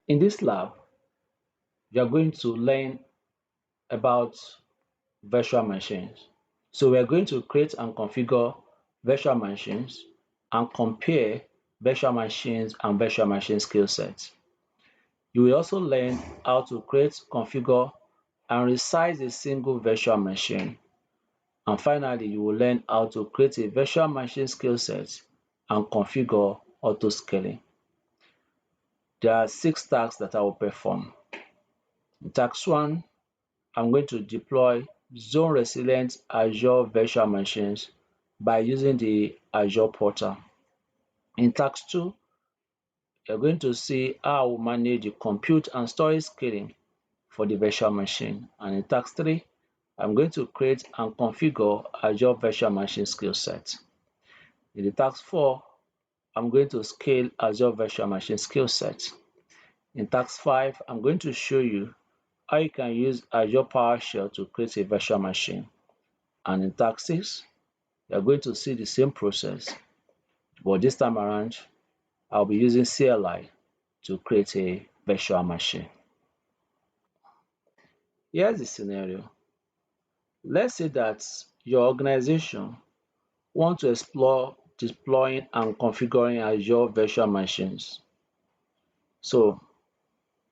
In this lab, you are going to learn about virtual machines. So we are going to create and configure virtual machines and compare virtual machines and virtual machine skill sets. You will also learn how to create, configure, and resize a single virtual machine. And finally, you will learn how to create a virtual machine skill set and configure autoscaling. There are 6 tasks that I will perform. In task 1, I'm going to deploy zone resilient Azure virtual machines by using the Azure portal. In task 2, you're going to see how I will manage the compute and storage scaling for the virtual machine. And in task 3, I'm going to create and configure Azure virtual machine skill set. In the task 4, I'm going to scale Azure virtual machine skill set. In task 5, I'm going to show you how you can use Azure PowerShell to create a virtual machine. And in task 6, you're going to see the same process, but this time around, I'll be using CLI to create a virtual machine. Here's the scenario. Let's say that your organization wants to explore deploying and configuring Azure virtual machines. So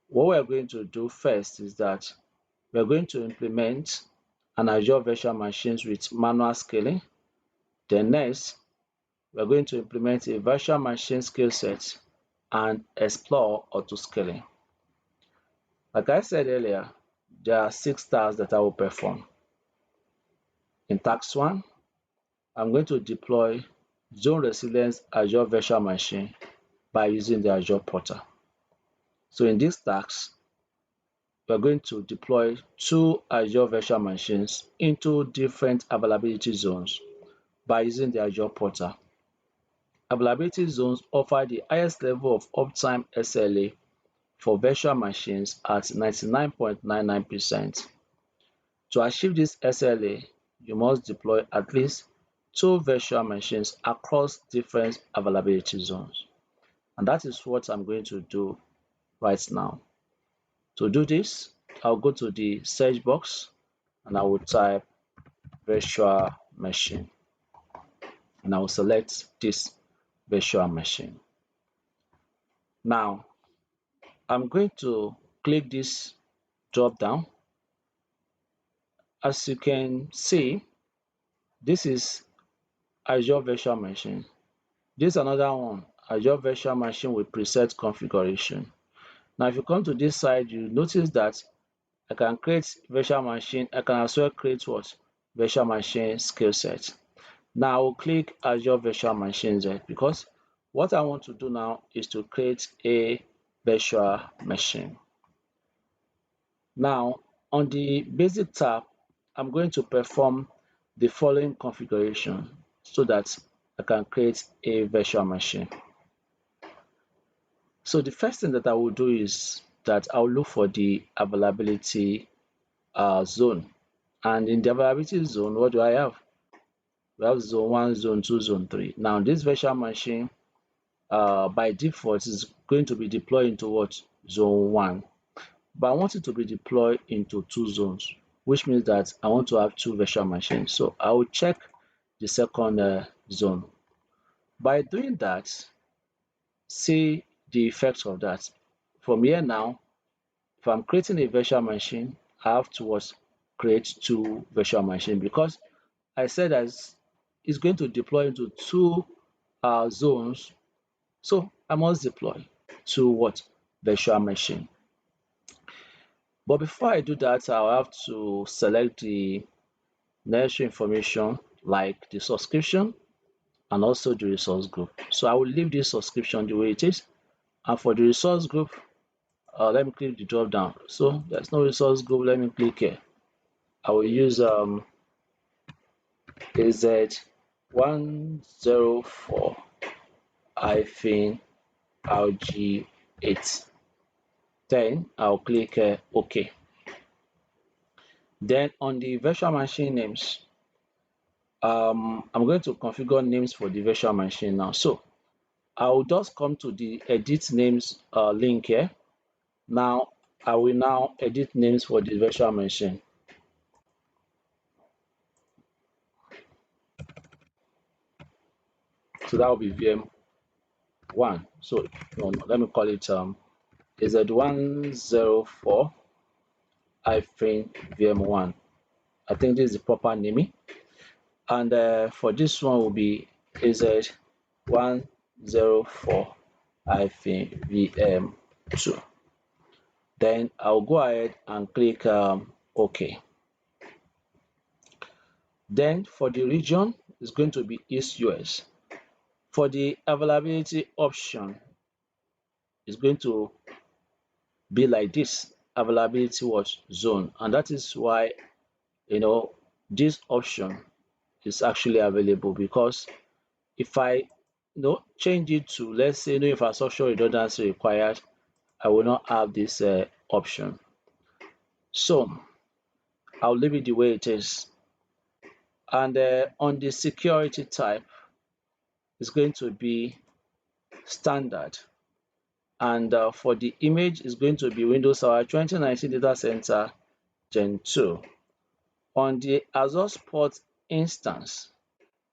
what we're going to do first is that we're going to implement an Azure virtual machines with manual scaling. Then next, we're going to implement a virtual machine skill set and explore autoscaling. Like I said earlier, there are 6 tasks that I will perform. In task 1, I'm going to deploy Zone Resilience Azure Virtual Machine by using the Azure portal. So in this task, we're going to deploy 2 Azure virtual machines into different availability zones by using the Azure portal. Availability zones offer the highest level of uptime SLA for virtual machines at 99.99%. To achieve this SLA, you must deploy at least 2 virtual machines across different availability zones. And that is what I'm going to do right now. To do this, I'll go to the search box and I will type virtual machine and I will select this virtual machine. Now, I'm going to click this drop down. As you can see, this is Azure virtual machine. This is another one, Azure virtual machine with preset configuration. Now, if you come to this side, you notice that I can create virtual machine. I can as well create what? Virtual machine skill set. Now, I will click Azure virtual machines there because what I want to do now is to create a virtual machine. Now, on the basic tab, I'm going to perform the following configuration so that I can create a virtual machine. So the first thing that I will do is that I'll look for the availability zone. And in the availability zone, what do I have? We have zone 1, zone 2, zone 3. Now, this virtual machine by default is going to be deployed into what? Zone 1. But I want it to be deployed into 2 zones, which means that I want to have 2 virtual machines. So I will check the second zone. By doing that, see the effects of that. From here now, if I'm creating a virtual machine, I have to create 2 virtual machines because I said that it's going to deploy into 2 zones. So I must deploy 2 virtual machine. But before I do that, I'll have to select the necessary information like the subscription and also the resource group. So I will leave this subscription the way it is. And for the resource group, let me click the drop down. So there's no resource group. Let me click here. I will use AZ-104 RG8. Then I'll click OK. Then on the virtual machine names, I'm going to configure names for the virtual machine now. So I'll just come to the edit names link here Now, I will now edit names for the virtual machine. So that will be VM1. So no, let me call it AZ-104 hyphen VM1. I think this is the proper naming. And for this one will be AZ-104 hyphen VM2. Then I'll go ahead and click OK. Then for the region, it's going to be East US. For the availability option, it's going to be like this: availability was zone, and that is why this option is actually available, because if I change it to, let's say, no infrastructure redundancy required, I will not have this option. So I'll leave it the way it is. And on the security type, it's going to be standard. And for the image, it's going to be Windows Server 2019 Data Center Gen 2. On the Azure Spot instance,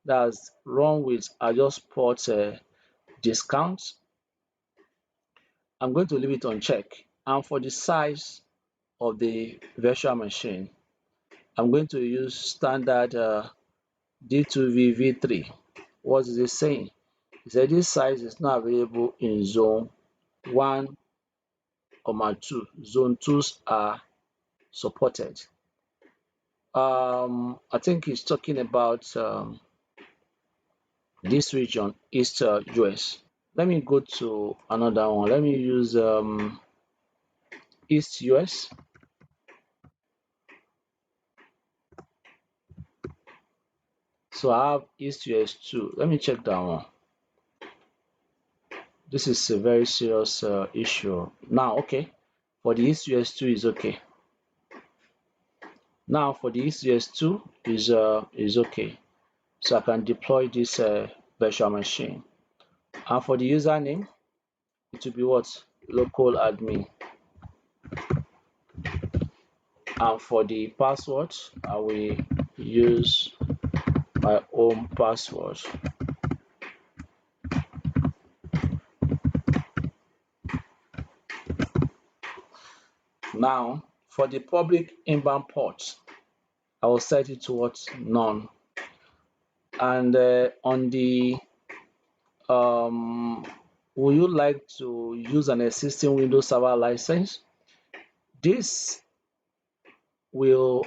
that's run with Azure Spot discount, I'm going to leave it on check. And for the size of the virtual machine, I'm going to use standard D2VV3. What is it saying? It said this size is not available in zone 1, 2. Zone 2s are supported. I think it's talking about this region, East US. Let me go to another one. Let me use East US. So I have East US 2. Let me check that one. This is a very serious issue. Now, okay, for the East US 2 is okay. Now for the East US 2 is okay. So I can deploy this virtual machine. And for the username, it will be what? Local admin. And for the password, I will use my own password. Now, for the public inbound port, I will set it to what? None. And on the would you like to use an existing Windows Server license? This will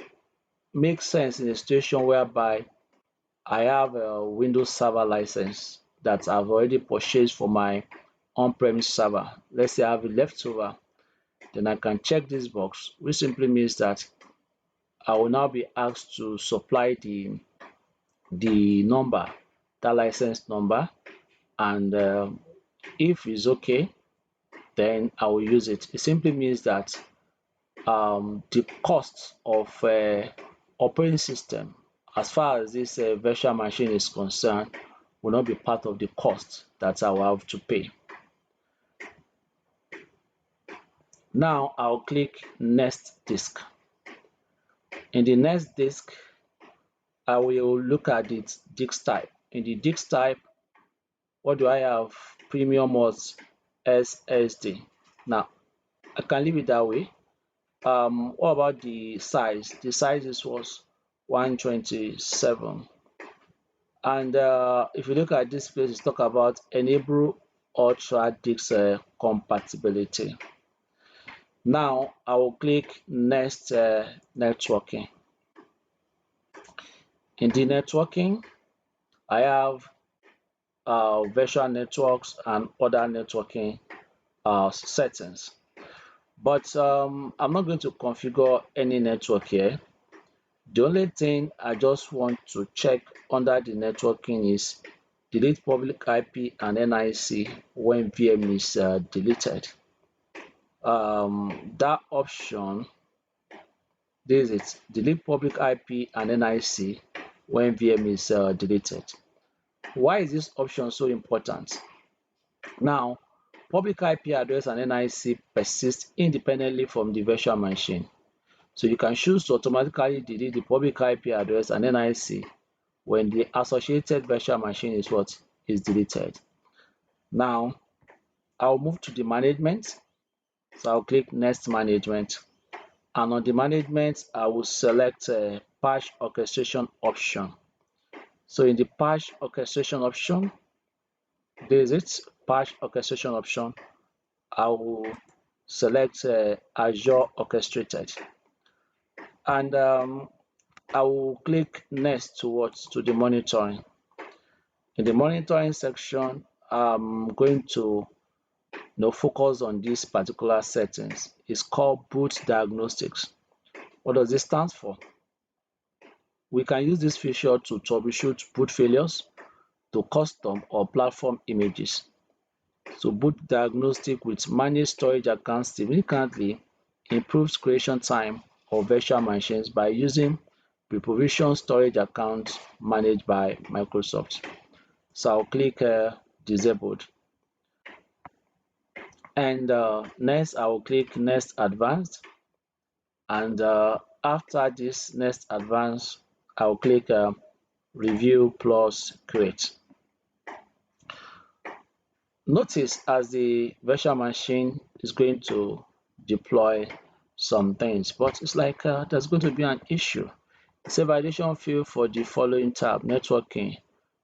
make sense in a situation whereby I have a Windows Server license that I've already purchased for my on-premise server. Let's say I have it left over, then I can check this box, which simply means that I will now be asked to supply the number, that license number, and if it's okay, then I will use it. It simply means that the cost of operating system, as far as this virtual machine is concerned, will not be part of the cost that I will have to pay. Now I'll click next disk. In the next disk, I will look at the disk type. In the disk type, what do I have? Premium mods SSD. Now I can leave it that way. What about the size? The size was 127. And if you look at this place, it's talk about enable ultra disk compatibility. Now I will click next networking. In the networking, I have virtual networks and other networking settings. But I'm not going to configure any network here. The only thing I just want to check under the networking is delete public IP and NIC when VM is deleted. That option, this is it, delete public IP and NIC when VM is deleted. Why is this option so important? Now, public IP address and NIC persist independently from the virtual machine. So you can choose to automatically delete the public IP address and NIC when the associated virtual machine is deleted. Now, I'll move to the management. So I'll click Next Management. And on the management, I will select Patch Orchestration option. So in the Patch Orchestration option, there is it, Patch Orchestration option. I will select Azure Orchestrated. And I will click Next to the monitoring. In the monitoring section, I'm going to focus on this particular settings. It's called boot diagnostics. What does this stand for? We can use this feature to troubleshoot boot failures to custom or platform images. So boot diagnostic with managed storage accounts significantly improves creation time of virtual machines by using pre-provisioned storage accounts managed by Microsoft. So I'll click disabled. And next I will click Next Advanced. And after this Next Advanced, I'll click Review plus Create. Notice as the virtual machine is going to deploy some things, but it's like there's going to be an issue. It's a validation field for the following tab, networking.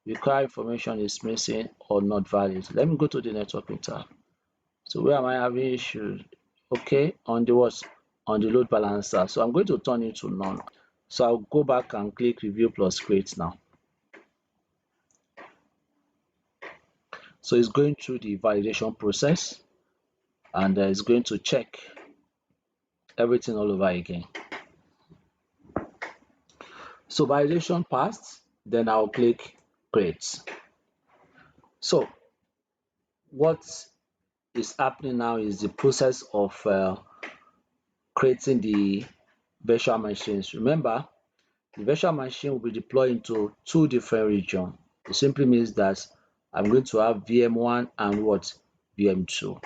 Required information is missing or not valid. Let me go to the networking tab. So where am I having issues? Okay, on the what? On the load balancer. So I'm going to turn it to none. So I'll go back and click Review plus Create now. So it's going through the validation process and it's going to check everything all over again. So validation passed, then I'll click Create. So what is happening now is the process of creating the virtual machines. Remember, the virtual machine will be deployed into two different regions. It simply means that I'm going to have VM1 and VM2.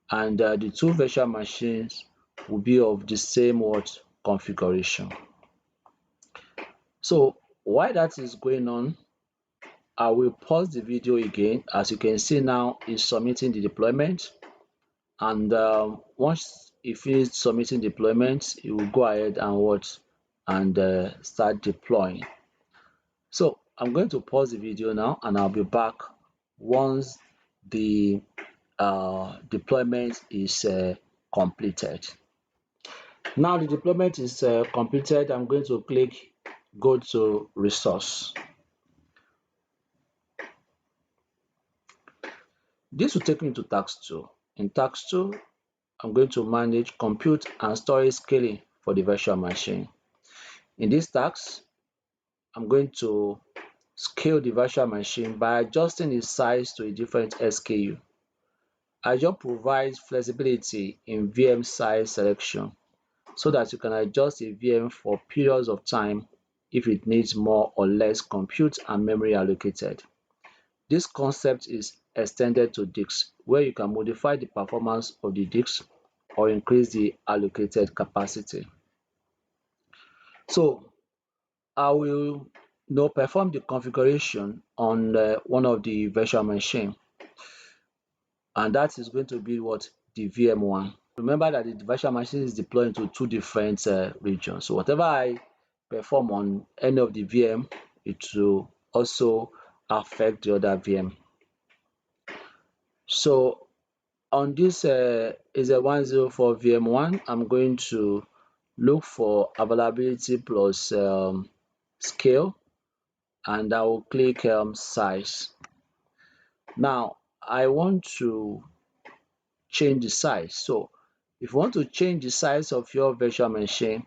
And the two virtual machines will be of the same configuration. So while that is going on, I will pause the video again. As you can see now, it's submitting the deployment. And once it finishes submitting deployment, it will go ahead and start deploying. So I'm going to pause the video now and I'll be back once the deployment is completed. Now the deployment is completed. I'm going to click Go to Resource. This will take me to Task 2. In Task 2, I'm going to manage compute and storage scaling for the virtual machine. In this task, I'm going to scale the virtual machine by adjusting its size to a different SKU. Azure provides flexibility in VM size selection so that you can adjust a VM for periods of time if it needs more or less compute and memory allocated. This concept is extended to disks, where you can modify the performance of the disk or increase the allocated capacity. So I will perform the configuration on one of the virtual machine, and that is going to be the VM1. Remember that the virtual machine is deployed to two different regions. So whatever I perform on any of the VM, it will also affect the other VM. So on this AZ-104 VM1, I'm going to look for availability plus scale, and I will click size. Now I want to change the size. So if you want to change the size of your virtual machine,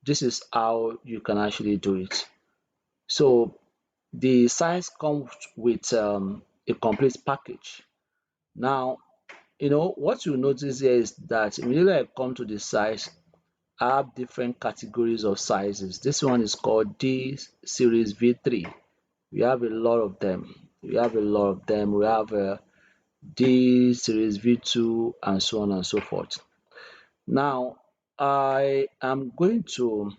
this is how you can actually do it. So the size comes with a complete package. Now, what you notice here is that immediately I come to the size, I have different categories of sizes. This one is called D series V3. We have a lot of them. We have D series V2, and so on and so forth. Now, I am going to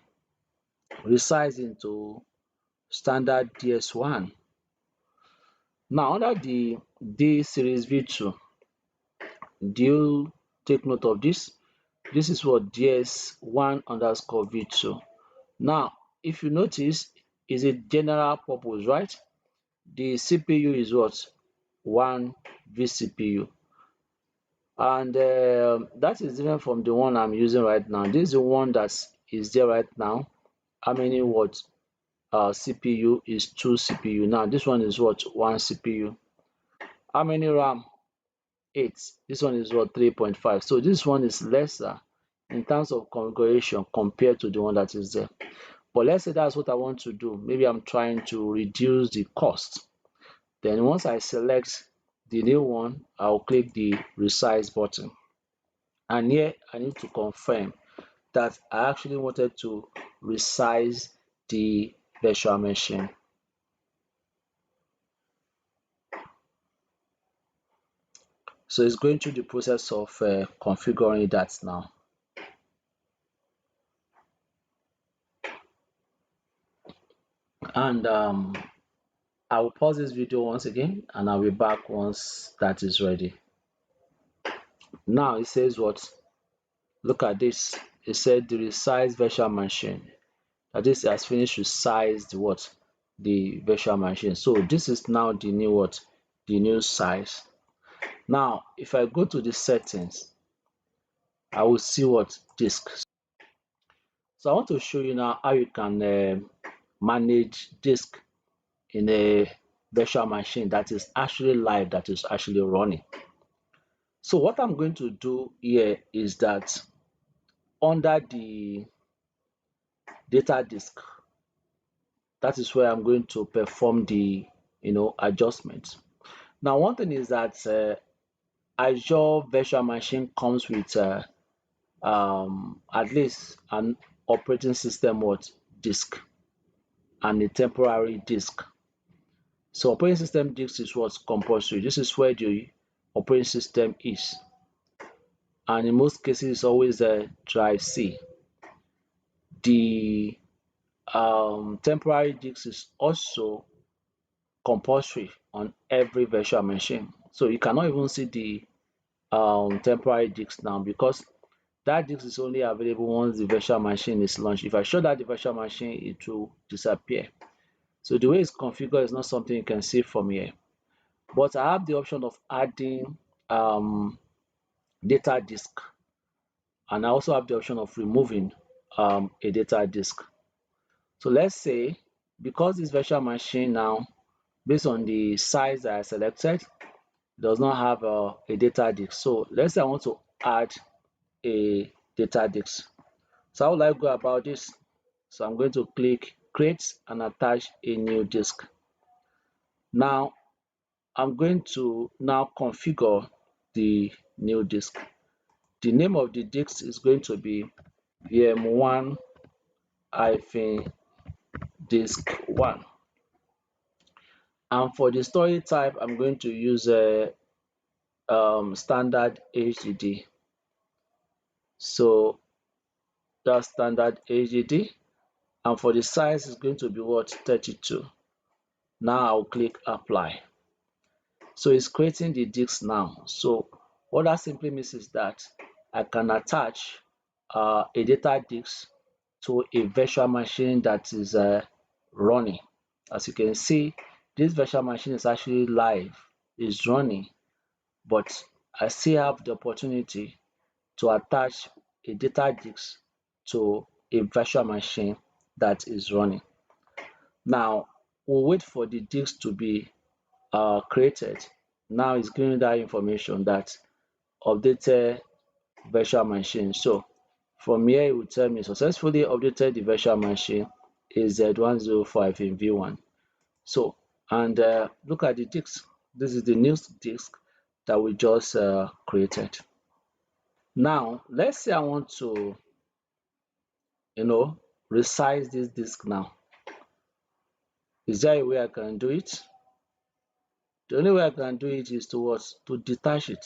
resize into standard DS1. Now, under the D series V2, do you take note of this? This is what DS1 underscore V2. Now, if you notice, is a general purpose, right? The CPU is what? One vCPU. And that is different from the one I'm using right now. This is the one that is there right now. How many what? CPU is two CPU. Now this one is what? One CPU. How many RAM? 8. This one is what? 3.5. So this one is lesser in terms of configuration compared to the one that is there. But let's say that's what I want to do. Maybe I'm trying to reduce the cost. Then once I select the new one, I'll click the resize button. And here I need to confirm that I actually wanted to resize the virtual machine. So it's going through the process of configuring that now. And I will pause this video once again and I'll be back once that is ready. Now it says what? Look at this. It said the resize virtual machine. That this has finished resized what? The virtual machine. So this is now the new what? The new size. Now if I go to the settings, I will see what? Disk. So I want to show you now how you can manage disk in a virtual machine that is actually live, that is actually running. So what I'm going to do here is that under the data disk, that is where I'm going to perform the adjustments. Now one thing is that Azure virtual machine comes with at least an operating system what disk and a temporary disk. So operating system disk is what's compulsory. This is where the operating system is. And in most cases it's always a drive C. The temporary disk is also compulsory on every virtual machine. So you cannot even see the temporary disk now because that disk is only available once the virtual machine is launched. If I show that the virtual machine, it will disappear. So the way it's configured is not something you can see from here. But I have the option of adding data disk, and I also have the option of removing a data disk. So let's say because this virtual machine now, based on the size that I selected, does not have a data disk. So let's say I want to add a data disk. So how will I go about this? So I'm going to click create and attach a new disk. Now I'm going to now configure the new disk. The name of the disk is going to be VM1 disk 1. And for the storage type, I'm going to use a standard HDD. So that's standard HDD. And for the size, is going to be what? 32. Now I'll click apply. So it's creating the disk now. So what that simply means is that I can attach a data disk to a virtual machine that is running. As you can see, this virtual machine is actually live, is running, but I still have the opportunity to attach a data disk to a virtual machine that is running. Now we'll wait for the disk to be created. Now it's giving that information that updated virtual machine. So from here it will tell me successfully updated the virtual machine AZ-104 in V1. So and look at the disk. This is the new disk that we just created. Now let's say I want to resize this disk now. Is there a way I can do it? The only way I can do it is to what? To detach it.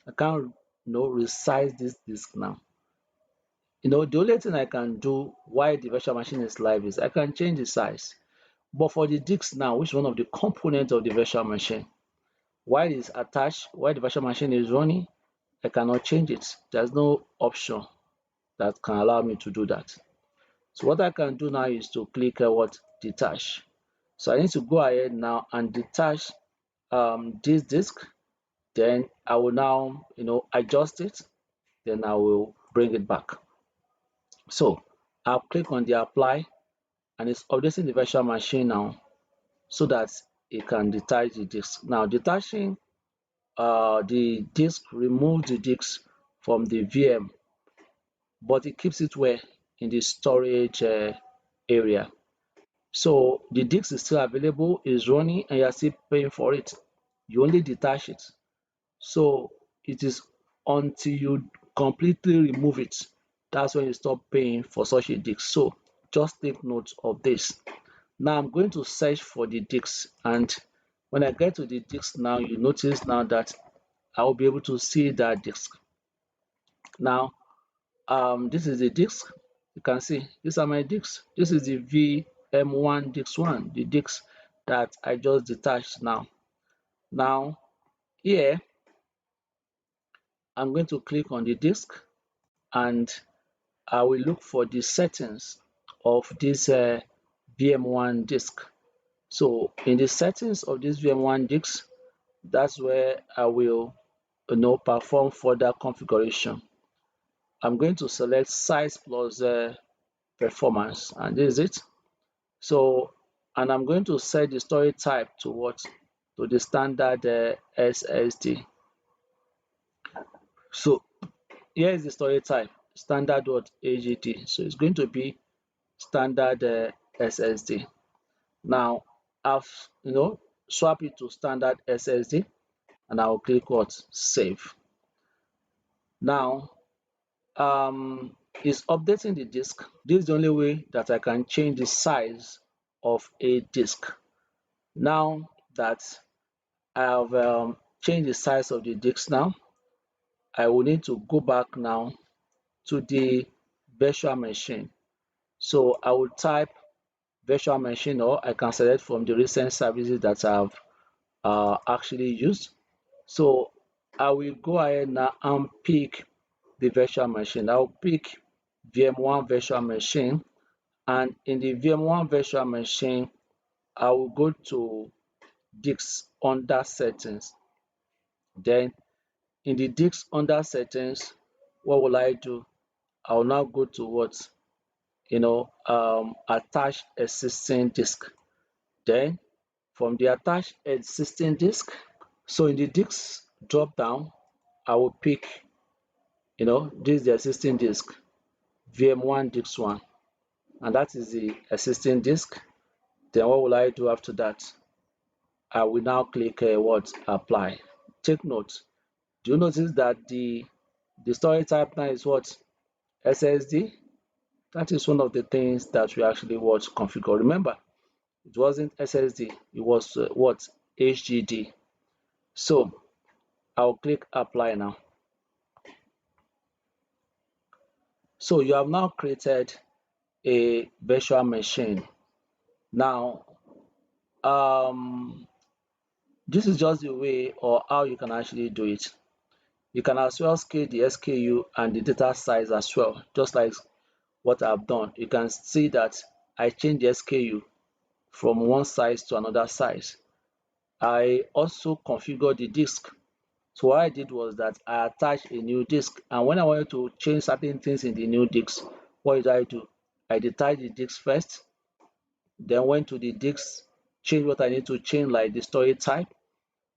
I can't, resize this disk now. The only thing I can do while the virtual machine is live is I can change the size. But for the disk now, which is one of the components of the virtual machine, while it's attached, while the virtual machine is running, I cannot change it. There's no option that can allow me to do that. So what I can do now is to click what? Detach. So I need to go ahead now and detach this disk. Then I will now, adjust it. Then I will bring it back. So I'll click on the apply, and it's updating the virtual machine now so that it can detach the disk. Now detaching the disk removes the disk from the VM, but it keeps it where? In the storage area. So the disk is still available, is running, and you're still paying for it. You only detach it. So it is until you completely remove it, that's when you stop paying for such a disk. So just take note of this. Now I'm going to search for the disk, and when I get to the disk now, you notice now that I will be able to see that disk. Now this is the disk. You can see these are my disks. This is the VM1 disk 1, the disk that I just detached now. Now here I'm going to click on the disk, and I will look for the settings of this VM1 disk. So in the settings of this VM1 disk, that's where I will perform further configuration. I'm going to select size plus performance, and this is it. So, and I'm going to set the storage type to what? To the standard SSD. So here is the storage type, standard what? AGD. So it's going to be standard SSD. Now I've swap it to standard SSD, and I'll click what? Save. Now it's updating the disk. This is the only way that I can change the size of a disk. Now that I have changed the size of the disk now, I will need to go back now to the virtual machine. So I will type virtual machine, or I can select from the recent services that I've actually used. So I will go ahead now and pick the virtual machine. I'll pick VM1 virtual machine, and in the VM1 virtual machine, I will go to disk under settings. Then in the disk under settings, what will I do? I will now go to what? Attach existing disk. Then from the attach existing disk, so in the disk drop down, I will pick, this is the existing disk, VM1 disk 1, and that is the existing disk. Then what will I do after that? I will now click what? Apply. Take note. Do you notice that the storage type now is what? SSD? That is one of the things that we actually want to configure. Remember, it wasn't SSD, it was what? HDD. So I'll click apply now. So you have now created a virtual machine. Now, this is just the way or how you can actually do it. You can as well scale the SKU and the data size as well, just like what I've done. You can see that I changed the SKU from one size to another size. I also configured the disk. So what I did was that I attached a new disk, and when I wanted to change certain things in the new disk, what did I do? I detached the disk first, then went to the disk, changed what I need to change, like the storage type,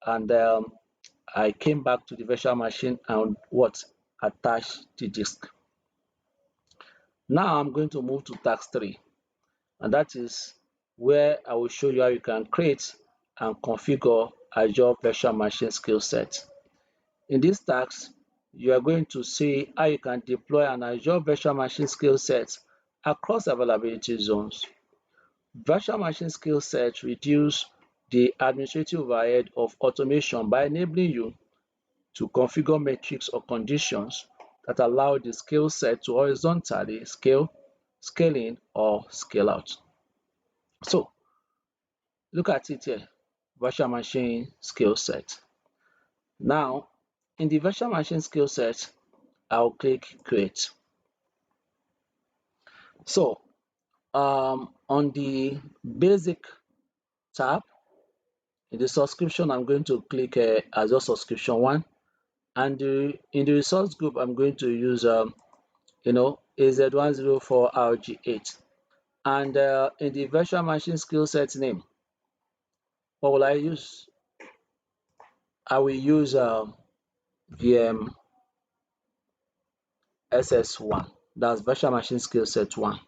and I came back to the virtual machine and what? Attached the disk. Now I'm going to move to task 3, and that is where I will show you how you can create and configure Azure Virtual Machine skill set. In this task, you are going to see how you can deploy an Azure Virtual Machine skill set across availability zones. Virtual machine skill set reduce the administrative overhead of automation by enabling you to configure metrics or conditions that allow the skill set to horizontally scale in, or scale out. So look at it here, virtual machine skill set. Now, in the virtual machine skill set, I'll click create. So on the basic tab, in the subscription, I'm going to click Azure subscription 1, and in the resource group, I'm going to use AZ-104 RG8. And in the virtual machine skill set name, what will I use? I will use VM SS1. That's virtual machine skill set 1.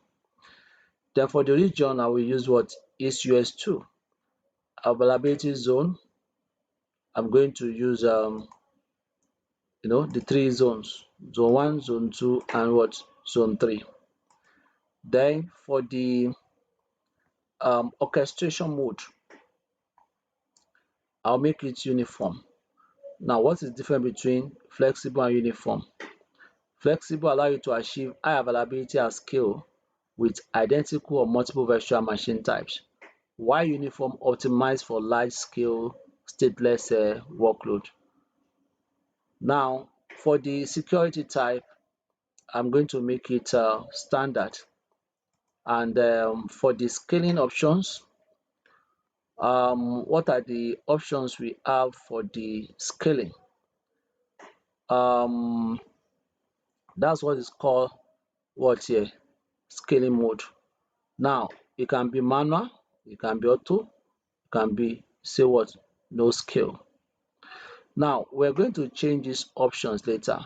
Then for the region, I will use what is US2. Availability zone, I'm going to use the 3 zones: zone 1, zone 2, and what zone 3. Then for the orchestration mode, I'll make it uniform. Now, what is different between flexible and uniform? Flexible allow you to achieve high availability at scale with identical or multiple virtual machine types, while uniform optimize for large scale stateless workload. Now, for the security type, I'm going to make it standard. And for the scaling options, what are the options we have for the scaling? Um, that's what is called what here? Scaling mode. Now, it can be manual, it can be auto, it can be say what? No scale. Now, we're going to change these options later,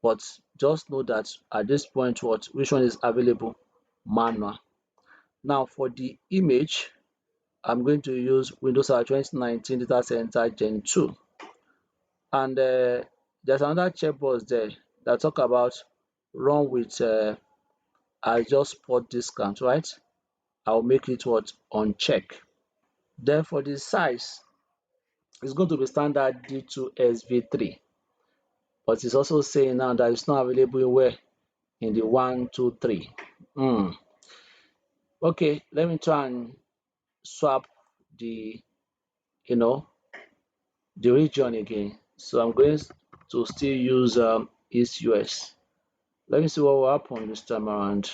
but just know that at this point, which one is available? Manual. Now, for the image, I'm going to use Windows Server 2019 Data Center Gen 2. And there's another checkbox there that talk about run with Azure Spot Discount, right? I'll make it what? On check. Then for the size, it's going to be standard D2SV3, but it's also saying now that it's not available where? In the 123. Okay, let me try and swap the you know the region again. So I'm going to still use East US. Let me see what will happen this time around.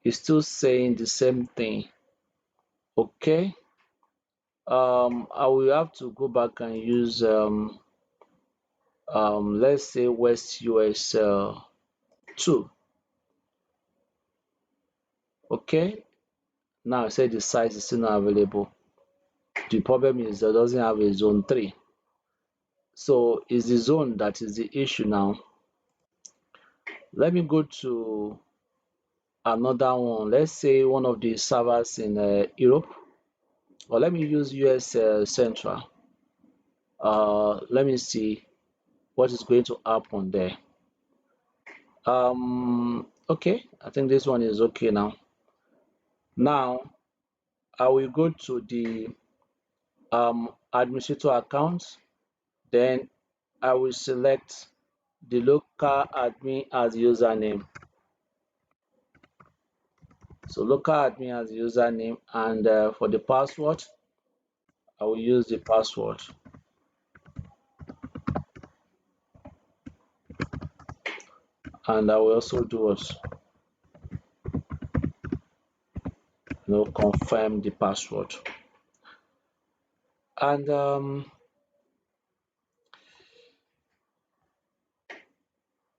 It's still saying the same thing. Okay. I will have to go back and use let's say West US 2. Okay. Now I said the size is still not available. The problem is that it doesn't have a zone 3. So it's the zone that is the issue now. Let me go to another one. Let's say one of the servers in Europe, or let me use US Central. Let me see what is going to happen there. Okay, I think this one is okay now. Now I will go to the administrator account, then I will select the local admin as username. So local admin as username, and for the password, I will use the password. And I will also do what? Confirm the password. And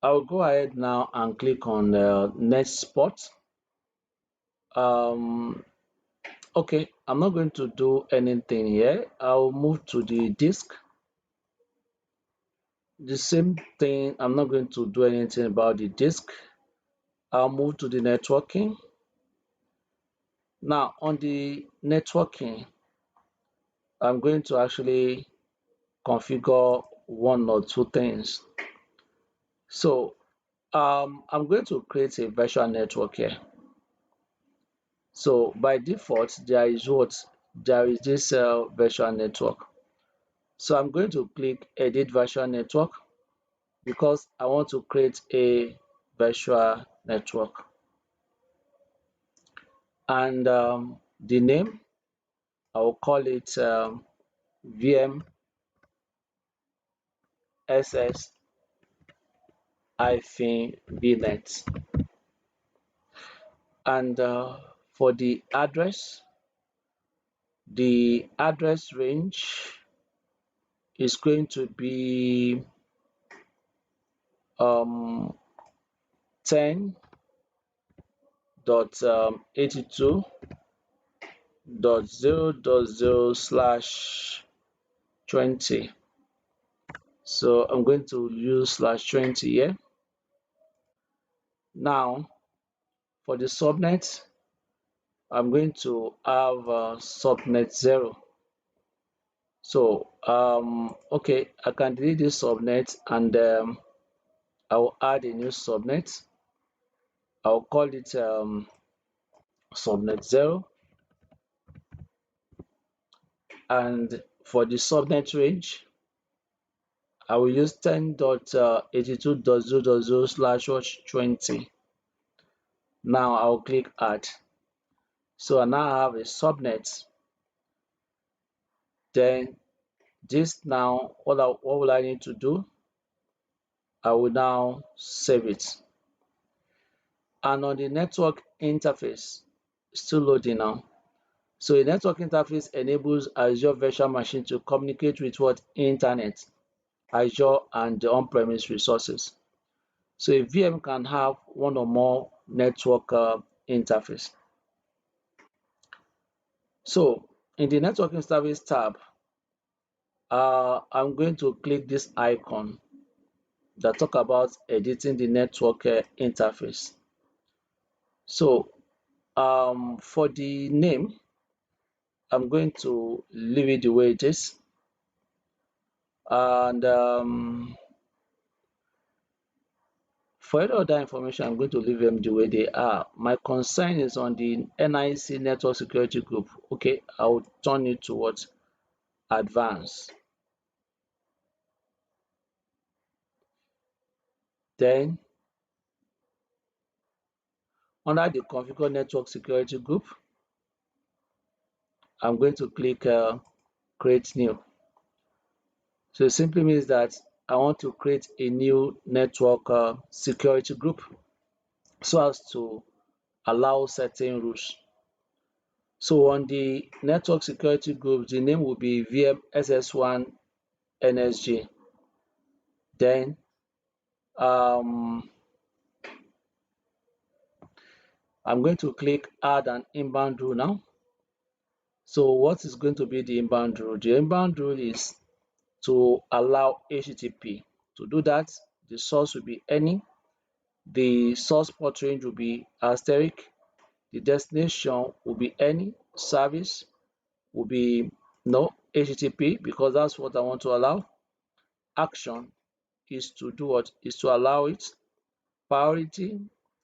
I'll go ahead now and click on next spot. Okay, I'm not going to do anything here. I'll move to the disk. The same thing, I'm not going to do anything about the disk. I'll move to the networking. Now on the networking, I'm going to actually configure one or two things. So I'm going to create a virtual network here. So by default, there is what? there is this virtual network. So I'm going to click edit virtual network because I want to create a virtual network. And the name, I will call it VM SS VNet. And for the address range is going to be 10.82.0.0/20. So I'm going to use /20 here. Now for the subnet, I'm going to have subnet 0. So okay, I can delete this subnet and I will add a new subnet. I'll call it subnet 0. And for the subnet range, I will use 10.82.0.0/20. Now I'll click add. So I now have a subnet. Then this now, what will I need to do? I will now save it. And on the network interface, still loading now. So a network interface enables Azure virtual machine to communicate with what? Internet, Azure, and the on-premise resources. So a VM can have one or more network interface. So in the network interface tab, I'm going to click this icon that talk about editing the network interface. So for the name, I'm going to leave it the way it is. And for any other information, I'm going to leave them the way they are. My concern is on the NIC network security group. Okay, I'll turn it towards advanced. Then under the configure network security group, I'm going to click create new. So it simply means that I want to create a new network security group so as to allow certain rules. So on the network security group, the name will be VM SS1 NSG. Then I'm going to click add an inbound rule now. So what is going to be the inbound rule? The inbound rule is to allow HTTP. To do that, the source will be any, the source port range will be asterisk, the destination will be any, service will be no HTTP because that's what I want to allow. Action is to do what? Is to allow it. Priority,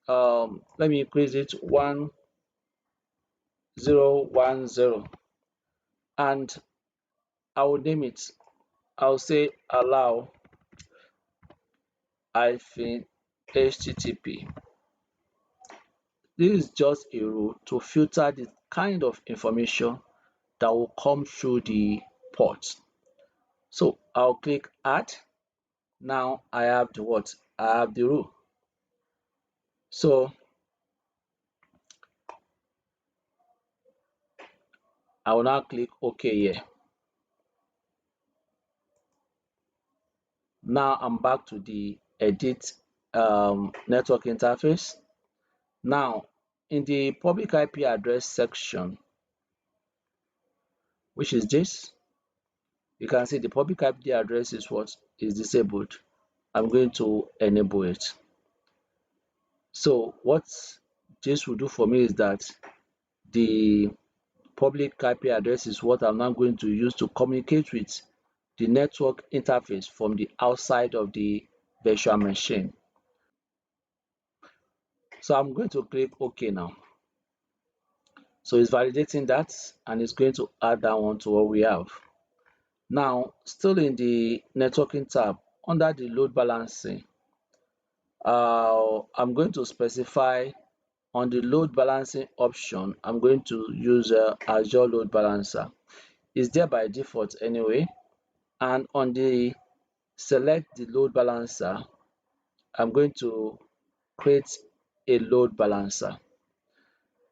let me increase it 1010 and I will name it. I'll say allow hyphen HTTP. This is just a rule to filter the kind of information that will come through the port. So I'll click add. Now I have the what? I have the rule. So I will now click OK here. Now I'm back to the edit network interface. Now in the public IP address section, which is this, you can see the public IP address is what is disabled. I'm going to enable it. So what this will do for me is that the public IP address is what I'm now going to use to communicate with the network interface from the outside of the virtual machine. So I'm going to click OK now. So it's validating that and it's going to add that one to what we have. Now, still in the networking tab, under the load balancing, I'm going to specify on the load balancing option, I'm going to use Azure Load Balancer. It's there by default anyway. And on the select the load balancer, I'm going to create a load balancer.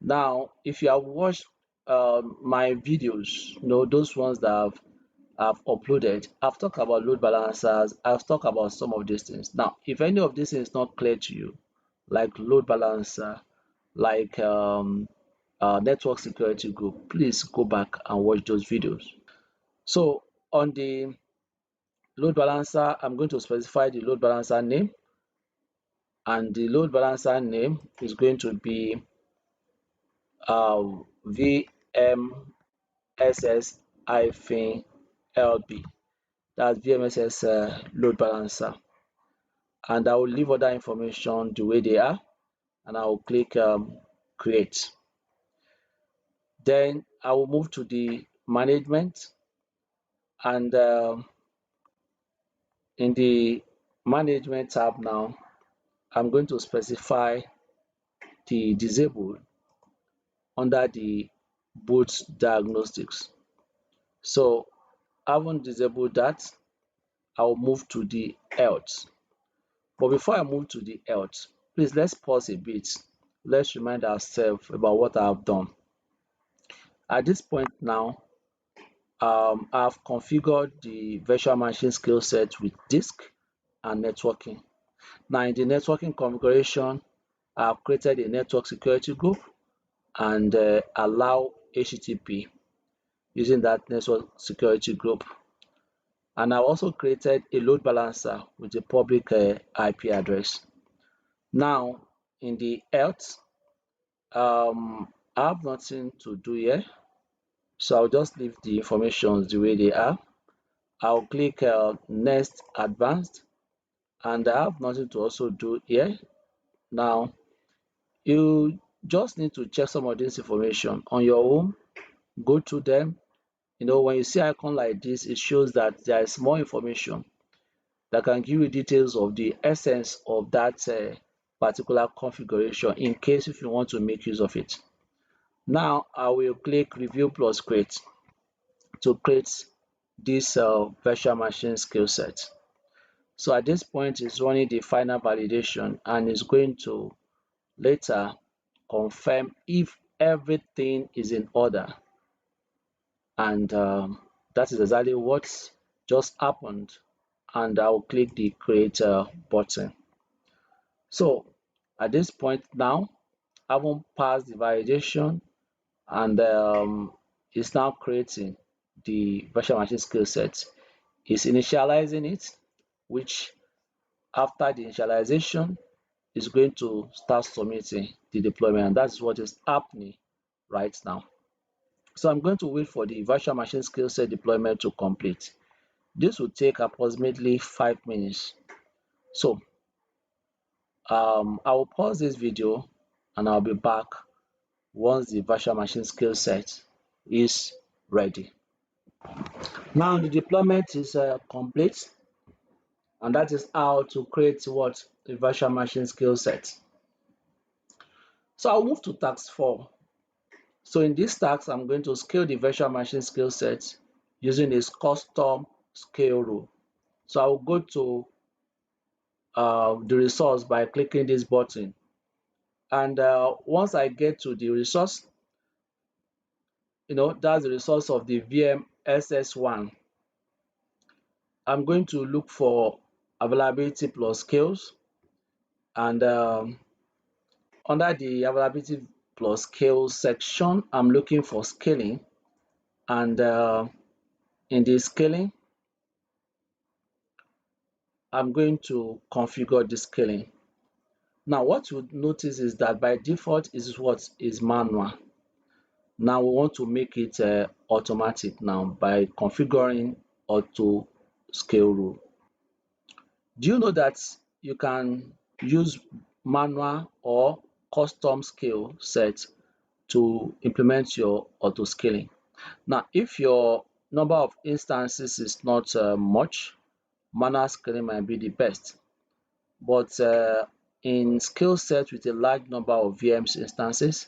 Now, if you have watched my videos, those ones that I've uploaded, I've talked about load balancers, I've talked about some of these things. Now, if any of these things is not clear to you, like load balancer, like network security group, please go back and watch those videos. So on the load balancer, I'm going to specify the load balancer name, and the load balancer name is going to be VMSS-LB. That's VMSS load balancer. And I will leave other information the way they are, and I will click create. Then I will move to the management, and in the management tab now, I'm going to specify the disabled under the boot diagnostics. So having disabled that, I'll move to the health. But before I move to the health, please let's pause a bit. Let's remind ourselves about what I've done. At this point now, I've configured the virtual machine skill set with disk and networking. Now in the networking configuration, I've created a network security group and allow HTTP using that network security group. And I've also created a load balancer with a public IP address. Now in the health, I have nothing to do here, so I'll just leave the information the way they are. I'll click next advanced, and I have nothing to also do here. Now you just need to check some of this information on your own, go through them. When you see icon like this, it shows that there is more information that can give you details of the essence of that particular configuration in case if you want to make use of it. Now I will click review plus create to create this virtual machine skill set. So at this point it's running the final validation and is going to later confirm if everything is in order, and that is exactly what just happened, and I'll click the create button. So at this point now, I haven't passed the validation, and it's now creating the virtual machine skill set. It's initializing it, which after the initialization is going to start submitting the deployment, and that's what is happening right now. So I'm going to wait for the virtual machine skill set deployment to complete. This will take approximately 5 minutes. So I will pause this video and I'll be back once the virtual machine skill set is ready. Now the deployment is complete, and that is how to create what the virtual machine skill set. So I'll move to task 4. So in this task, I'm going to scale the virtual machine skill set using this custom scale rule. So I'll go to the resource by clicking this button, and once I get to the resource, that's the resource of the VM SS1. I'm going to look for availability plus scales, and under the availability plus scales section, I'm looking for scaling, and in the scaling, I'm going to configure the scaling. Now what you notice is that by default is what is manual. Now we want to make it automatic now by configuring auto scale rule. Do you know that you can use manual or custom scale set to implement your autoscaling. Now, if your number of instances is not much, manual scaling might be the best. But in skill set with a large number of VMs instances,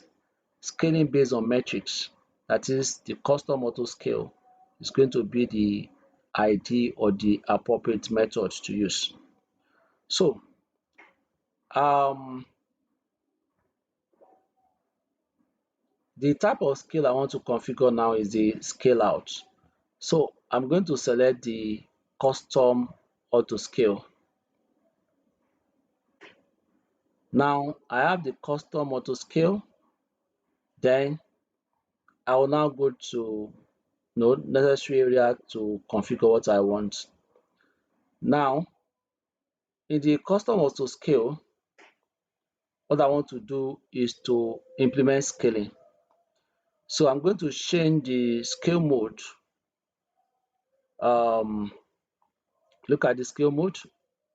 scaling based on metrics, that is the custom auto scale, is going to be the ideal or the appropriate method to use. So, um, the type of scale I want to configure now is the scale out. So, I'm going to select the custom auto scale. Now, I have the custom auto scale. Then I will now go to necessary area to configure what I want. Now, in the custom auto scale, what I want to do is to implement scaling. So I'm going to change the scale mode. Um, Look at the scale mode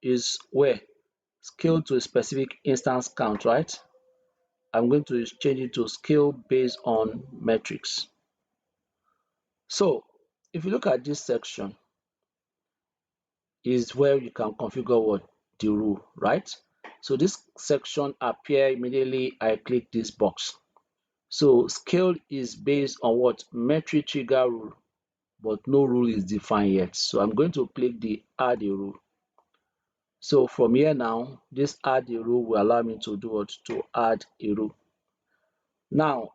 is where scale to a specific instance count, right? I'm going to change it to scale based on metrics. So if you look at this section, is where you can configure what the rule, right? So this section appear immediately I click this box. So scale is based on what metric trigger rule, but no rule is defined yet. So I'm going to click the add a rule. So from here now, this add a rule will allow me to do what to add a rule. Now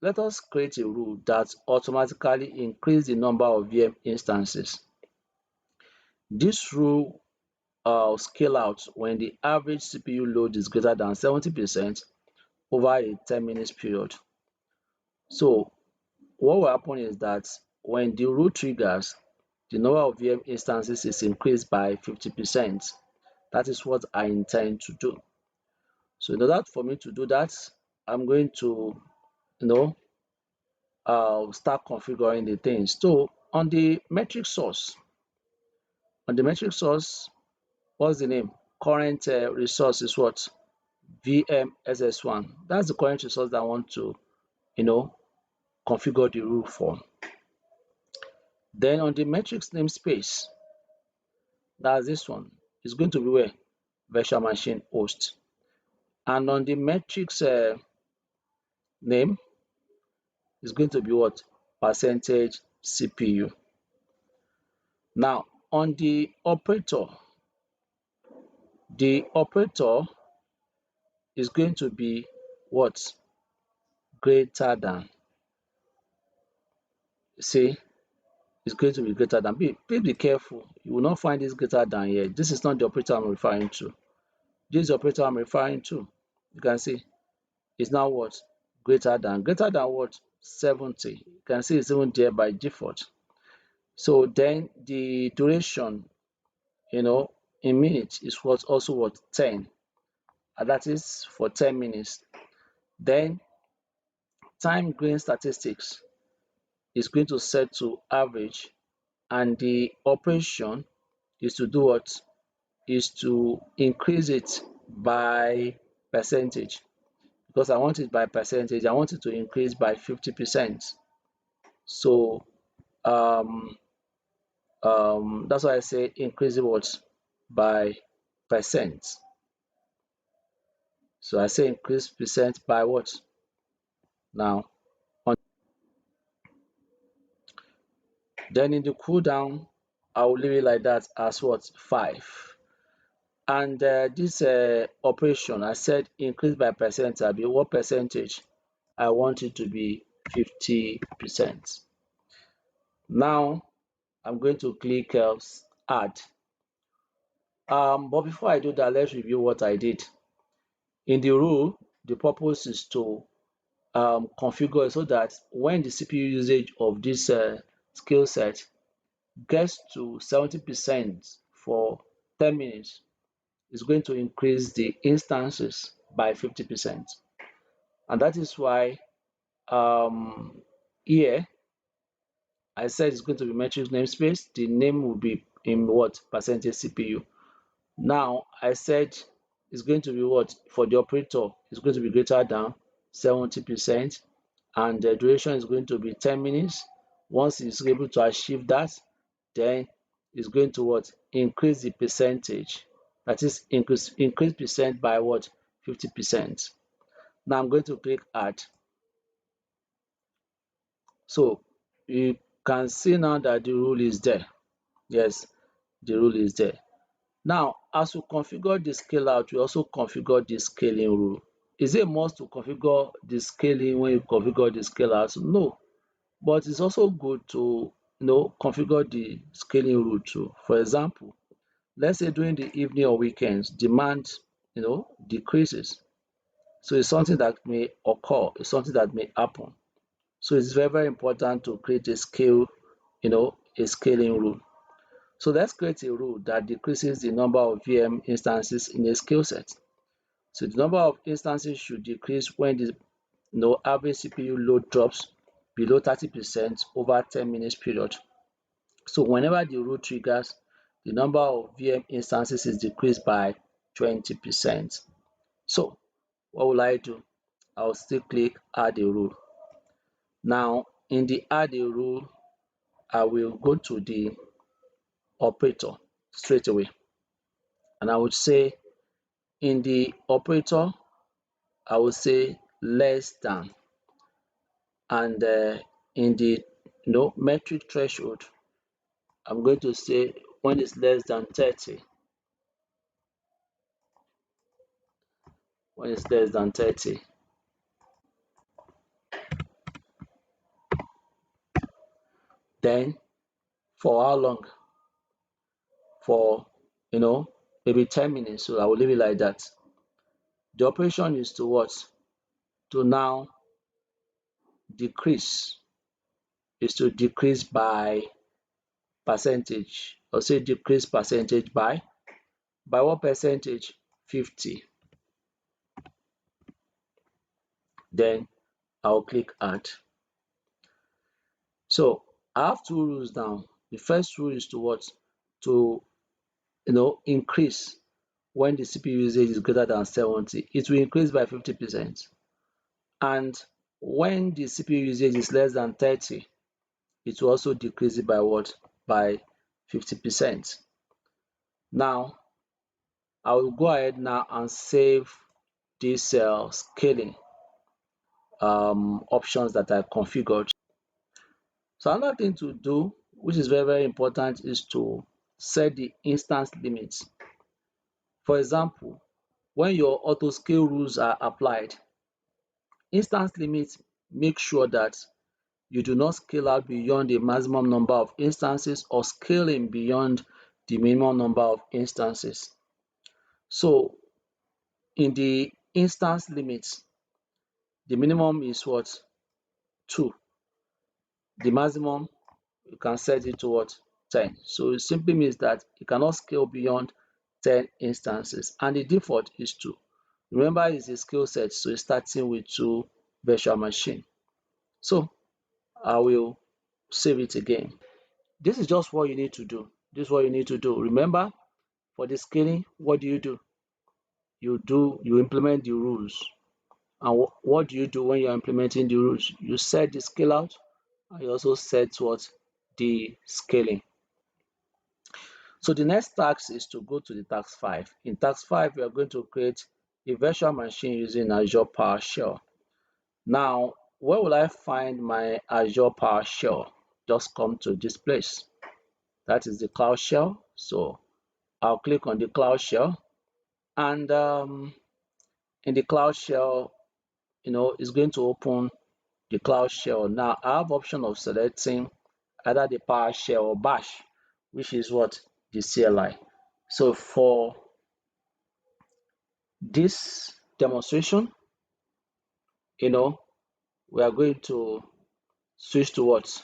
let us create a rule that automatically increase the number of VM instances. This rule scale out when the average CPU load is greater than 70% over a 10 minutes period. So what will happen is that when the rule triggers, the number of VM instances is increased by 50%. That is what I intend to do. So in order for me to do that, I'm going to you know start configuring the things. So on the metric source, what's the name? Current resource is what? VMSS1. That's the current resource that I want to, you know, configure the rule for. Then on the metrics namespace, that's this one. It's going to be where? Virtual machine host. And on the metrics name, is going to be what? Percentage CPU. Now, on the operator is going to be what? Greater than. See, is going to be greater than. Please be careful. You will not find this greater than here. This is not the operator I'm referring to. This is the operator I'm referring to. You can see it's now what? Greater than. Greater than what? 70. You can see it's even there by default. So then the duration, in minutes is what also what? 10. And that is for 10 minutes. Then time gain statistics is going to set to average, and the operation is to do what? Is to increase it by percentage, because I want it by percentage. I want it to increase by 50%. So that's why I say increase what? By percent. So I say increase percent by what? Now, then in the cooldown, I will leave it like that as what? 5. And this operation, I said increase by percent. Be what percentage? I want it to be 50%. Now I'm going to click add. But before I do that, let's review what I did. In the rule, the purpose is to configure so that when the CPU usage of this skill set gets to 70% for 10 minutes, it's going to increase the instances by 50%. And that is why here I said it's going to be metric namespace. The name will be in what? Percentage CPU. Now I said it's going to be what? For the operator, it's going to be greater than 70%. and the duration is going to be 10 minutes. Once it's able to achieve that, then it's going to what? Increase the percentage. That is increase percent by what? 50%. Now I'm going to click add. So you can see now that the rule is there. Yes, the rule is there. Now, as we configure the scale out, we also configure the scaling rule. Is it a must to configure the scaling when you configure the scale out? No, but it's also good to configure the scaling rule too. For example, let's say during the evening or weekends, demand decreases. So it's something that may occur, it's something that may happen. So it's very, very important to create a a scaling rule. So let's create a rule that decreases the number of VM instances in a scale set. So the number of instances should decrease when the average CPU load drops below 30% over 10 minutes period. So whenever the rule triggers, the number of VM instances is decreased by 20%. So what will I do? I'll still click add a rule. Now in the add a rule, I will go to the operator straight away, and I would say in the operator I will say less than, and in the metric threshold I'm going to say when it's less than 30. When it's less than 30, then for how long? For maybe 10 minutes. So I will leave it like that. The operation is to what? To now decrease, is to decrease by percentage, or say decrease percentage by what percentage? 50. Then I'll click add. So I have two rules now. The first rule is to what? To increase when the CPU usage is greater than 70. It will increase by 50%. And when the CPU usage is less than 30, it will also decrease it by what? By 50%. Now I will go ahead now and save these scaling options that I configured. So another thing to do, which is very, very important, is to set the instance limits. For example, when your auto scale rules are applied, instance limits make sure that you do not scale out beyond the maximum number of instances or scaling beyond the minimum number of instances. So in the instance limits, the minimum is what? 2. The maximum, you can set it to what? 10. So it simply means that you cannot scale beyond 10 instances, and the default is 2. Remember, it's a skill set, so it's starting with 2 virtual machine. So I will save it again. This is just what you need to do. This is what you need to do. Remember, for the scaling, what do? You implement the rules. And what do you do when you're implementing the rules? You set the scale out, and you also set what? The scaling. So the next task is to go to the task 5. In task 5, we are going to create a virtual machine using Azure PowerShell. Now, where will I find my Azure PowerShell? Just come to this place. That is the Cloud Shell. So I'll click on the Cloud Shell, and in the Cloud Shell, it's going to open the Cloud Shell. Now I have option of selecting either the PowerShell or Bash, which is what? The CLI. So for this demonstration, we are going to switch to what?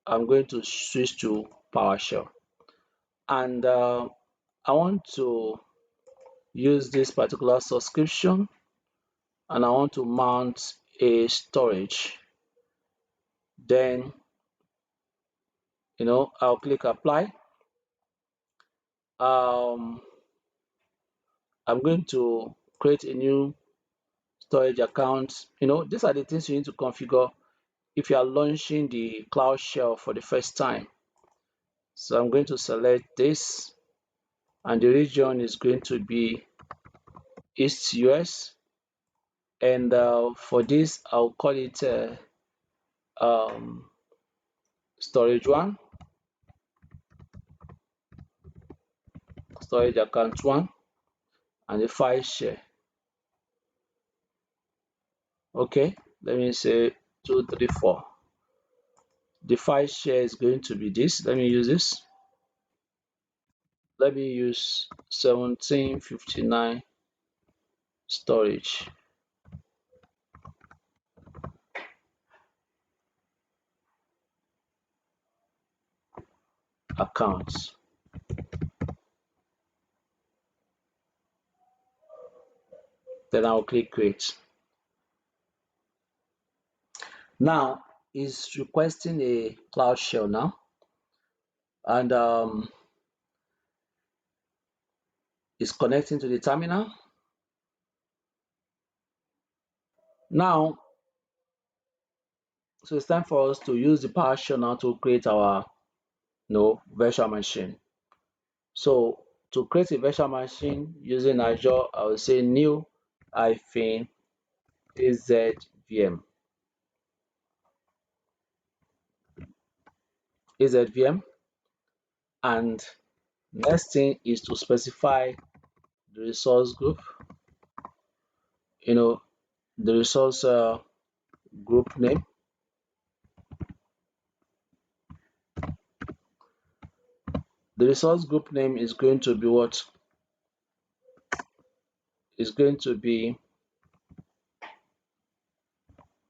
I'm going to switch to PowerShell, and I want to use this particular subscription, and I want to mount a storage. Then I'll click apply. I'm going to create a new storage accounts. These are the things you need to configure if you are launching the Cloud Shell for the first time. So I'm going to select this, and the region is going to be East US. And for this, I'll call it um, storage 1, storage account 1, and the file share. Okay, let me say 234. The file share is going to be this. Let me use this. Let me use 1759 storage. Accounts. Then I'll click create. Now it's requesting a Cloud Shell now, and it's connecting to the terminal. Now, so it's time for us to use the PowerShell now to create our virtual machine. So to create a virtual machine using Azure, I will say new hyphen AZVM. AZVM, and next thing is to specify the resource group, the resource group name. The resource group name is going to be what? Is going to be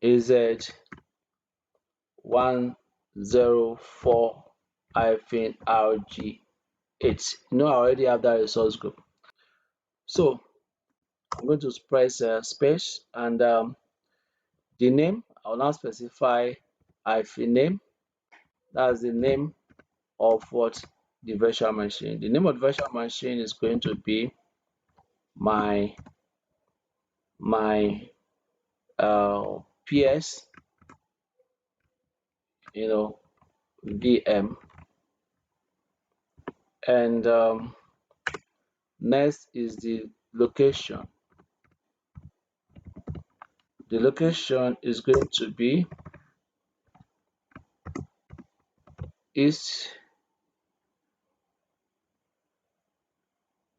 AZ-104-RG8. I already have that resource group. So I'm going to press space, and the name, I will now specify hyphen name. That's the name of what? The virtual machine. The name of the virtual machine is going to be my PS, VM, and next is the location. The location is going to be East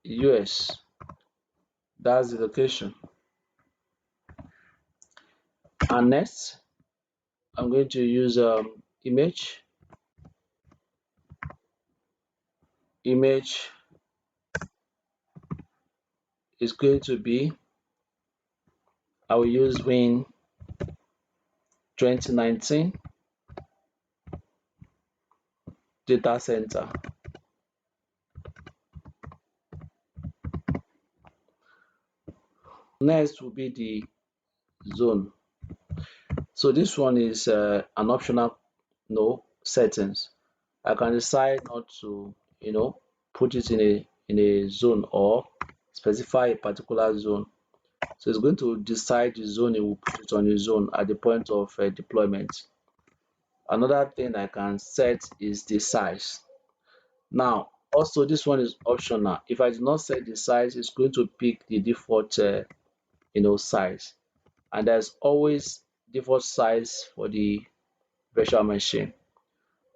US. That's the location. And next, I'm going to use image. Image is going to be, I will use Win 2019 data center. Next will be the zone. So this one is an optional settings. I can decide not to put it in a zone or specify a particular zone. So it's going to decide the zone, it will put it on a zone at the point of deployment. Another thing I can set is the size. Now also this one is optional. If I do not set the size, it's going to pick the default size, and there's always default size for the virtual machine.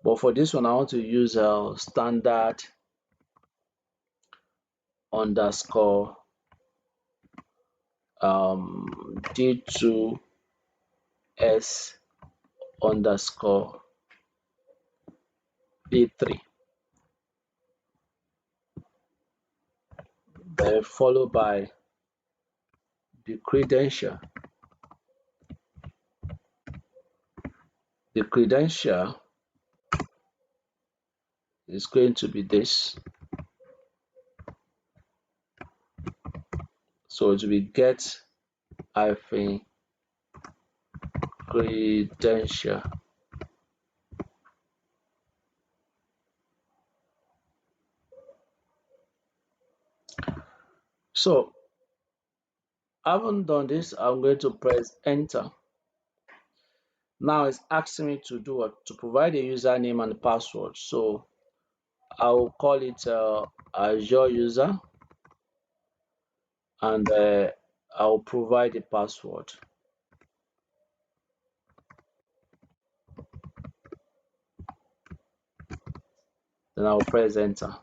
But for this one, I want to use a standard underscore D2S underscore B3, then followed by the credential. The credential is going to be this. So it will be get hyphen credential. So I haven't done this. I'm going to press enter. Now it's asking me to do what? To provide a username and password. So I'll call it Azure user, and I'll provide a password. Then I'll press enter.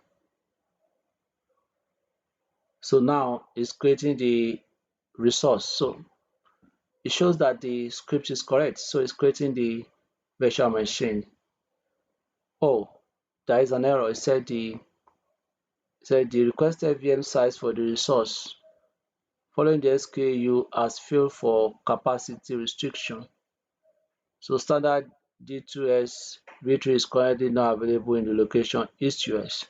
So now it's creating the resource. So it shows that the script is correct. So it's creating the virtual machine. Oh, there is an error. It said the requested VM size for the resource following the SKU has failed for capacity restriction. So standard D2S V3 is currently not available in the location East US.